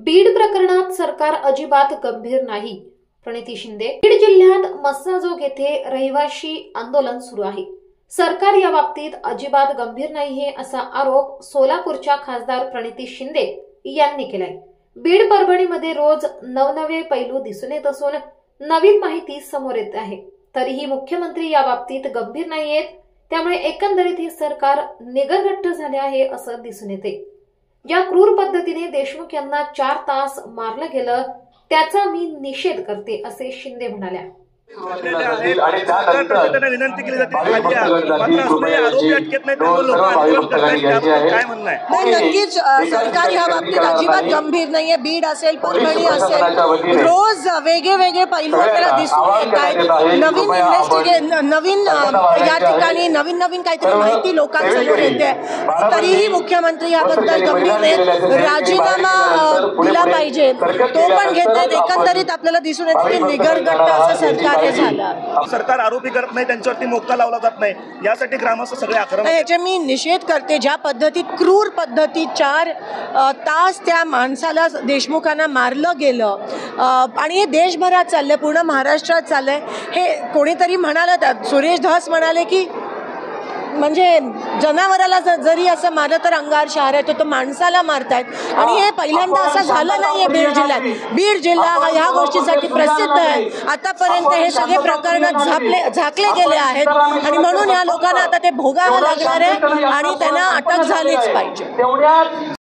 बीड प्रकरणात सरकार अजिबात गंभीर नाही. प्रणिती शिंदे. बीड जिल्ह्यात मस्साजोग येथे रहिवाशी आंदोलन सुरू आहे. सरकार या बाबतीत अजिबात गंभीर नाहीये असा आरोप सोलापूरच्या खासदार प्रणिती शिंदे यांनी केलाय. बीड परभणीमध्ये रोज नवनवे पैलू दिसून येत असून नवीन माहिती समोर येत आहे. तरीही मुख्यमंत्री या बाबतीत गंभीर नाहीयेत. त्यामुळे एकंदरीत हे सरकार निगरगट्ट झाले आहे असं दिसून येते. या क्रूर पद्धतीने देशमुख यांना 4 तास मारलं गेलं त्याचा मी निषेध करते असे शिंदे म्हणाल्या. विनंती केली जाते नक्कीच सरकार या बाबतीत अजिबात गंभीर नाहीये. बीड असेल, परभणी असेल, रोज वेगळे पैलू आपल्याला दिसून येत आहेत. नवीन या ठिकाणी नवीन काहीतरी माहिती लोकांसमोर येते. तरीही मुख्यमंत्री याबद्दल गंभीर आहेत. राजीनामा दिला पाहिजे तो पण घेत नाहीत. एकंदरीत आपल्याला दिसून येते की निगरगट्ट असं सरकार सरकार आरोपी करत नाही, त्यांच्यावरती मोक्का लावला जात नाही. यासाठी ग्रामस्थ सगळे आक्रमक. याचे मी निषेध करते. ज्या पद्धतीत क्रूर पद्धतीत 4 तास त्या माणसाला देशमुखांना मारलं गेलं आणि हे देशभरात चाललंय, पूर्ण महाराष्ट्रात चाललंय. हे कोणीतरी म्हणालं, सुरेश धस म्हणाले की म्हणजे जनावराला जरी असं मारलं तर अंगार शहर आहे, तो माणसाला मारतायत. आणि हे पहिल्यांदा असं झालं नाहीये बीड जिल्ह्यात. बीड जिल्हा ह्या गोष्टीसाठी प्रसिद्ध आहे. आतापर्यंत हे सगळे प्रकरण झाकले गेले आहेत आणि म्हणून या लोकांना आता ते भोगावं लागणार आहे आणि त्यांना अटक झालीच पाहिजे.